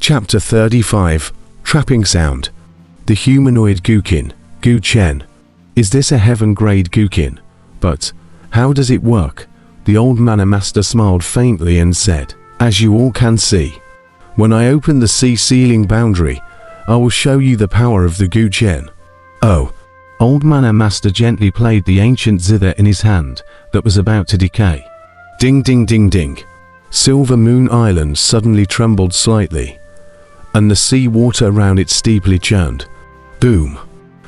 Chapter 35. Trapping Sound. The humanoid Guqin, Gu Chen. Is this a heaven-grade Guqin? But how does it work? The old mana master smiled faintly and said, as you all can see, when I open the sea ceiling boundary, I will show you the power of the Gu Chen. Oh. Old mana master gently played the ancient zither in his hand that was about to decay. Ding ding ding ding. Silver Moon Island suddenly trembled slightly, and the sea water around it steeply churned. Boom.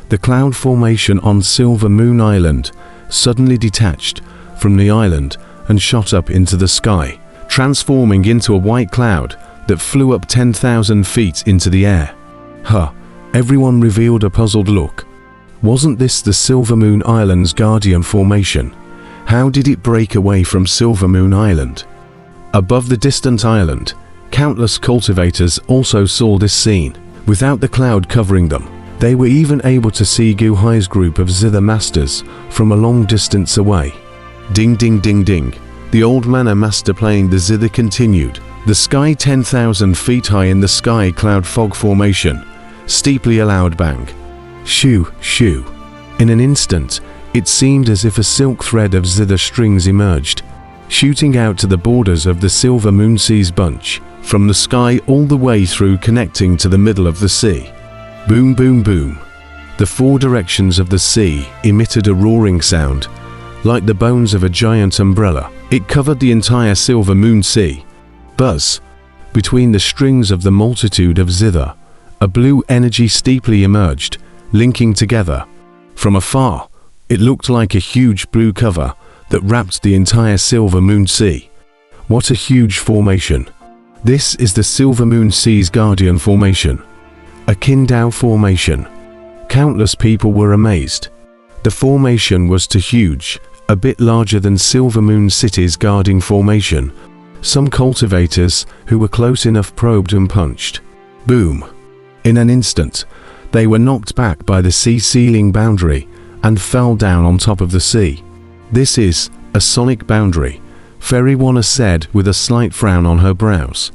The cloud formation on Silver Moon Island suddenly detached from the island and shot up into the sky, transforming into a white cloud that flew up 10,000 feet into the air. Huh. Everyone revealed a puzzled look. Wasn't this the Silver Moon Island's guardian formation? How did it break away from Silver Moon Island? Above the distant island, countless cultivators also saw this scene. Without the cloud covering them, they were even able to see Gu Hai's group of zither masters from a long distance away. Ding ding ding ding. The old mana master playing the zither continued. The sky 10,000 feet high in the sky cloud fog formation. Steeply a loud bang. Shoo, shoo. In an instant, it seemed as if a silk thread of zither strings emerged, shooting out to the borders of the Silver Moon Sea's bunch, from the sky all the way through connecting to the middle of the sea. Boom boom boom. The four directions of the sea emitted a roaring sound, like the bones of a giant umbrella. It covered the entire Silver Moon Sea. Buzz. Between the strings of the multitude of zither, a blue energy steeply emerged, linking together. From afar, it looked like a huge blue cover that wrapped the entire Silver Moon Sea. What a huge formation. This is the Silver Moon Sea's guardian formation. A Qingdao formation. Countless people were amazed. The formation was too huge, a bit larger than Silver Moon City's guarding formation. Some cultivators who were close enough probed and punched. Boom. In an instant, they were knocked back by the sea ceiling boundary and fell down on top of the sea. This is a sonic boundary, Fairy Wanna said with a slight frown on her brows.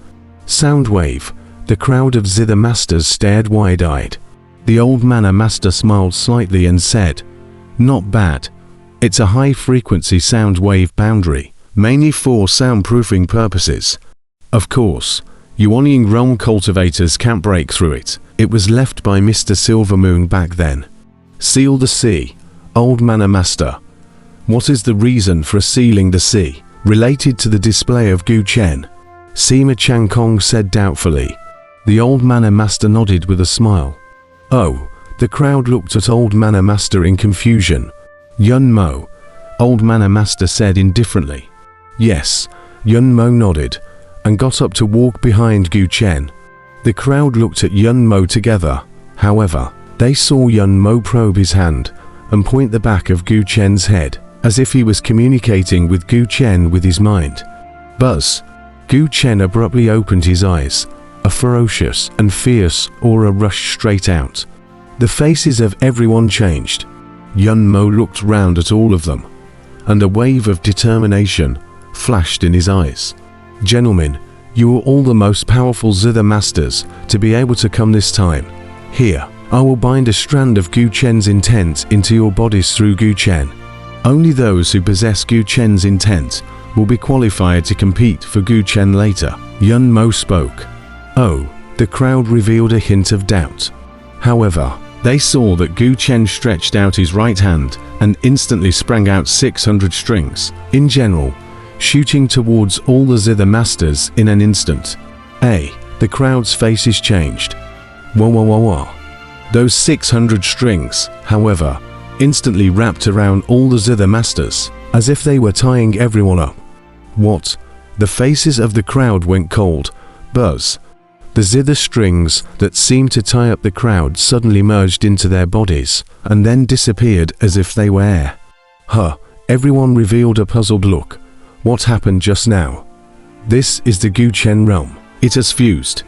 Soundwave. The crowd of zither masters stared wide-eyed. The old mana master smiled slightly and said, not bad. It's a high-frequency sound wave boundary, mainly for soundproofing purposes. Of course, Yuanying realm cultivators can't break through it. It was left by Mr. Silver Moon back then. Seal the sea. Old mana master. What is the reason for sealing the sea? Related to the display of Gu Chen. Sima Changkong said doubtfully. The old mana master nodded with a smile. Oh. The crowd looked at old mana master in confusion. Yun Mo. Old mana master said indifferently. Yes. Yun Mo nodded and got up to walk behind Gu Chen. The crowd looked at Yun Mo together. However, they saw Yun Mo probe his hand and point the back of Gu Chen's head, as if he was communicating with Gu Chen with his mind. Buzz. Gu Chen abruptly opened his eyes. A ferocious and fierce aura rushed straight out. The faces of everyone changed. Yun Mo looked round at all of them, and a wave of determination flashed in his eyes. Gentlemen, you are all the most powerful zither masters to be able to come this time. Here, I will bind a strand of Gu Chen's intent into your bodies through Gu Chen. Only those who possess Gu Chen's intent will be qualified to compete for Gu Chen later. Yun Mo spoke. Oh, the crowd revealed a hint of doubt. However, they saw that Gu Chen stretched out his right hand and instantly sprang out 600 strings, in general, shooting towards all the zither masters in an instant. The crowd's faces changed. Whoa whoa whoa whoa. Those 600 strings, however, instantly wrapped around all the zither masters, as if they were tying everyone up. What? The faces of the crowd went cold. Buzz. The zither strings that seemed to tie up the crowd suddenly merged into their bodies, and then disappeared as if they were air. Huh. Everyone revealed a puzzled look. What happened just now? This is the Gu Chen realm. It has fused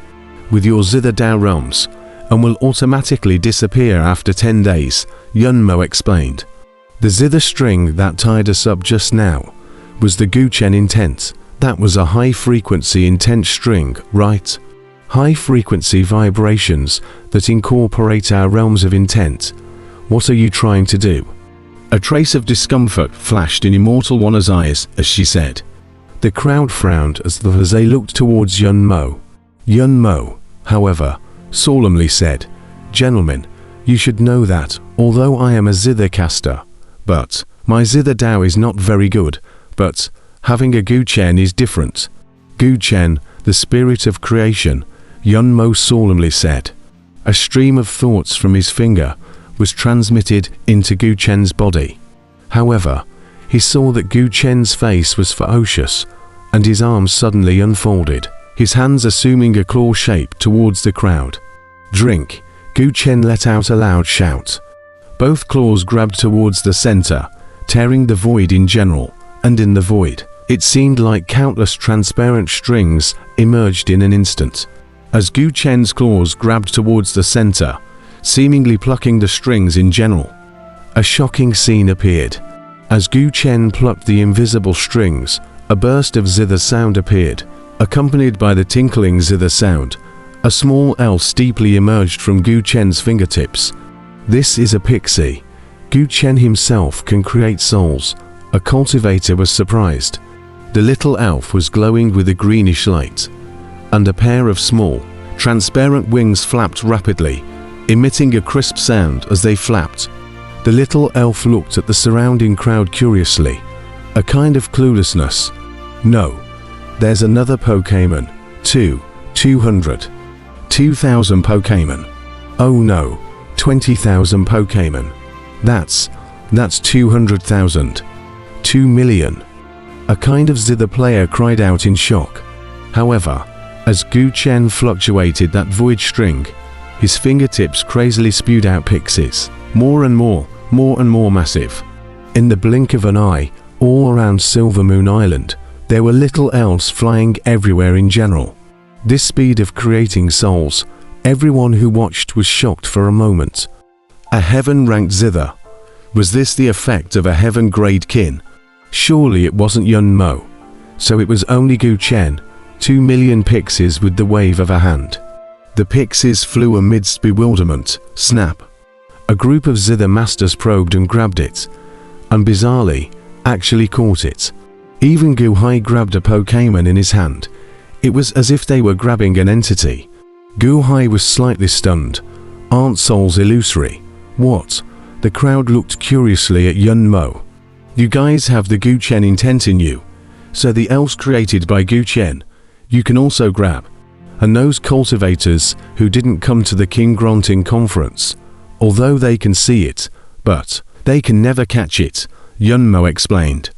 with your zither Dao realms, and will automatically disappear after 10 days, Yun Mo explained. The zither string that tied us up just now was the Gu Chen intent. That was a high-frequency intent string, right? high-frequency vibrations that incorporate our realms of intent. What are you trying to do? A trace of discomfort flashed in Immortal One's eyes as she said. The crowd frowned as they looked towards Yun Mo. Yun Mo, however, solemnly said, "Gentlemen, you should know that, although I am a zither caster, but my zither Dao is not very good, but having a Gu Chen is different. Gu Chen, the spirit of creation," Yun Mo solemnly said. A stream of thoughts from his finger was transmitted into Gu Chen's body. However, he saw that Gu Chen's face was ferocious, and his arms suddenly unfolded, his hands assuming a claw shape towards the crowd. "Drink!" Gu Chen let out a loud shout. Both claws grabbed towards the center, tearing the void in general, and in the void, it seemed like countless transparent strings emerged in an instant. As Gu Chen's claws grabbed towards the center, seemingly plucking the strings in general, a shocking scene appeared. As Gu Chen plucked the invisible strings, a burst of zither sound appeared, accompanied by the tinkling zither sound. A small elf steeply emerged from Gu Chen's fingertips. "This is a pixie. Gu Chen himself can create souls." A cultivator was surprised. The little elf was glowing with a greenish light, and a pair of small, transparent wings flapped rapidly, emitting a crisp sound as they flapped. The little elf looked at the surrounding crowd curiously, a kind of cluelessness. "No, there's another Pokémon. 200. 2,000 Pokémon. Oh no, 20,000 Pokémon. That's 200,000. 2 million. A kind of zither player cried out in shock. However, as Gu Chen fluctuated that void string, his fingertips crazily spewed out pixies, more and more massive. In the blink of an eye, all around Silver Moon Island, there were little elves flying everywhere in general. This speed of creating souls, everyone who watched was shocked for a moment. A heaven-ranked zither. Was this the effect of a heaven-grade kin? Surely it wasn't Yun Mo. So it was only Gu Chen. 2 million pixies with the wave of a hand. The pixies flew amidst bewilderment. Snap. A group of zither masters probed and grabbed it, and bizarrely, actually caught it. Even Gu Hai grabbed a Pokémon in his hand. It was as if they were grabbing an entity. Gu Hai was slightly stunned. Aren't souls illusory? What? The crowd looked curiously at Yun Mo. You guys have the Gu Chen intent in you. So the elves created by Gu Chen, you can also grab. And those cultivators who didn't come to the King Granting conference, although they can see it, but they can never catch it, Yun Mo explained.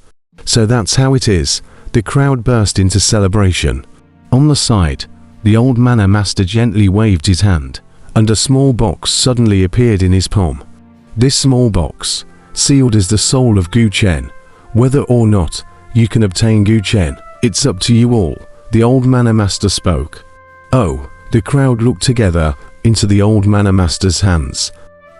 So that's how it is. The crowd burst into celebration. On the side, the old Mana Master gently waved his hand, and a small box suddenly appeared in his palm. This small box, sealed as the soul of Gu Chen. Whether or not you can obtain Gu Chen, it's up to you all, the old Mana Master spoke. Oh, the crowd looked together into the old Mana Master's hands.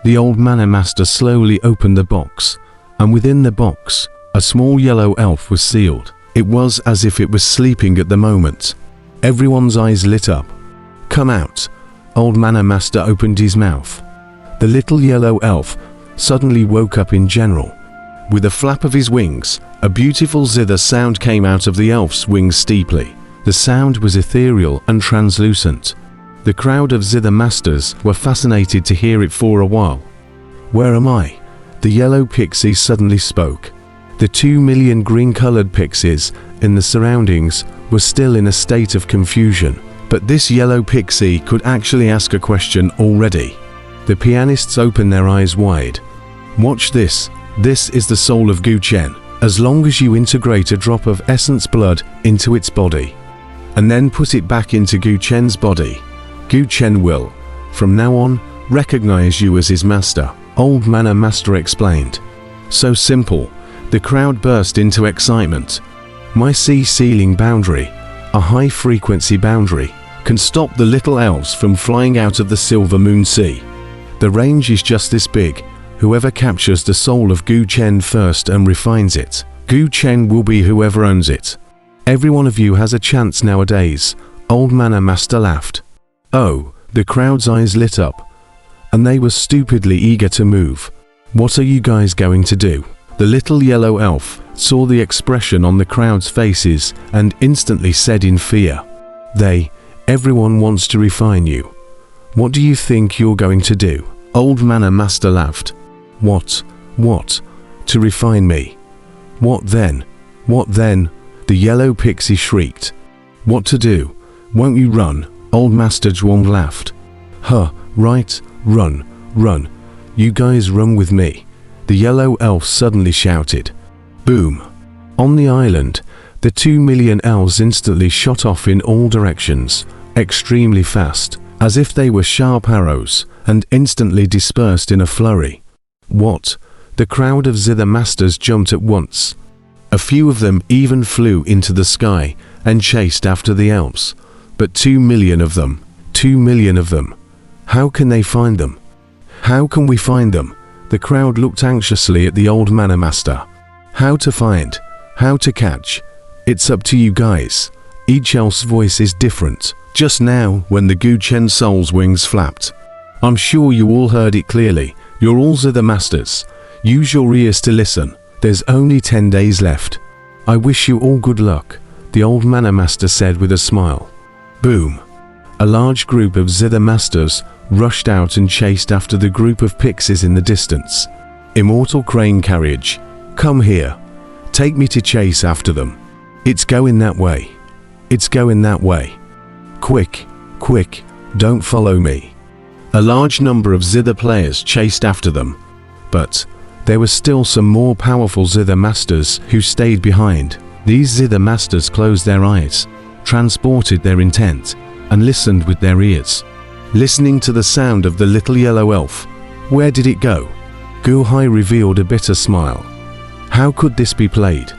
The old Mana Master slowly opened the box, and within the box, a small yellow elf was sealed. It was as if it was sleeping at the moment. Everyone's eyes lit up. Come out. Old Mana Master opened his mouth. The little yellow elf suddenly woke up in general. With a flap of his wings, a beautiful zither sound came out of the elf's wings steeply. The sound was ethereal and translucent. The crowd of zither masters were fascinated to hear it for a while. Where am I? The yellow pixie suddenly spoke. The 2 million green-colored pixies in the surroundings were still in a state of confusion, but this yellow pixie could actually ask a question already. The pianists opened their eyes wide. Watch this. This is the soul of Gu Chen. As long as you integrate a drop of essence blood into its body, and then put it back into Gu Chen's body, Gu Chen will, from now on, recognize you as his master, Old Mana Master explained. So simple. The crowd burst into excitement. My sea-sealing boundary, a high-frequency boundary, can stop the little elves from flying out of the Silver Moon Sea. The range is just this big. Whoever captures the soul of Gu Chen first and refines it, Gu Chen will be whoever owns it. Every one of you has a chance nowadays, Old Mana Master laughed. Oh, the crowd's eyes lit up, and they were stupidly eager to move. What are you guys going to do? The little yellow elf saw the expression on the crowd's faces and instantly said in fear, Everyone wants to refine you. What do you think you're going to do? Old Mana Master laughed. What? To refine me? What then? What then? The yellow pixie shrieked. What to do? Won't you run? Old Master Zhuang laughed. Right, run. You guys run with me. The yellow elf suddenly shouted. Boom. On the island, the 2 million elves instantly shot off in all directions, extremely fast, as if they were sharp arrows, and instantly dispersed in a flurry. What? The crowd of Zither Masters jumped at once. A few of them even flew into the sky and chased after the elves. But 2 million of them. 2 million of them. How can they find them? How can we find them? The crowd looked anxiously at the old Mana Master. How to find? How to catch? It's up to you guys. Each elf's voice is different. Just now, when the Gu Chen Soul's wings flapped. I'm sure you all heard it clearly. You're all Zither Masters. Use your ears to listen. There's only 10 days left. I wish you all good luck, the old Mana Master said with a smile. Boom. A large group of Zither Masters rushed out and chased after the group of pixies in the distance. Immortal Crane Carriage, come here. Take me to chase after them. It's going that way. It's going that way. Quick, don't follow me. A large number of Zither players chased after them, but there were still some more powerful Zither Masters who stayed behind. These Zither Masters closed their eyes, transported their intent, and listened with their ears. Listening to the sound of the little yellow elf. Where did it go? Gu Hai revealed a bitter smile. How could this be played?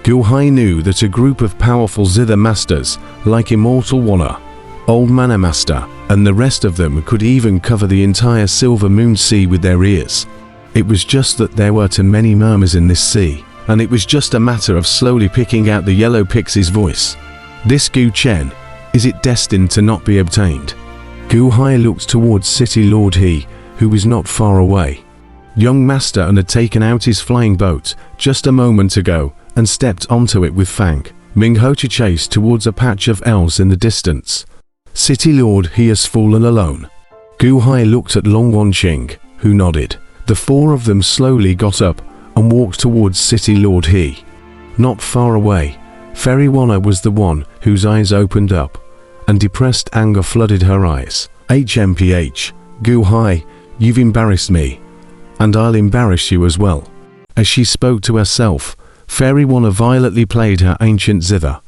Gu Hai knew that a group of powerful Zither Masters, like Immortal Wana, Old Mana Master, and the rest of them could even cover the entire Silver Moon Sea with their ears. It was just that there were too many murmurs in this sea, and it was just a matter of slowly picking out the yellow pixie's voice. This Gu Chen, is it destined to not be obtained? Gu Hai looked towards City Lord He, who was not far away. Young Master and had taken out his flying boat just a moment ago and stepped onto it with Fang Ming Ho to chase towards a patch of elves in the distance. City Lord He has fallen alone. Gu Hai looked at Long Wanqing, who nodded. The four of them slowly got up and walked towards City Lord He. Not far away, Fairy Wana was the one whose eyes opened up, and depressed anger flooded her eyes. HMPH, Gu Hai, you've embarrassed me, and I'll embarrass you as well. As she spoke to herself, Fairy Wana violently played her ancient zither.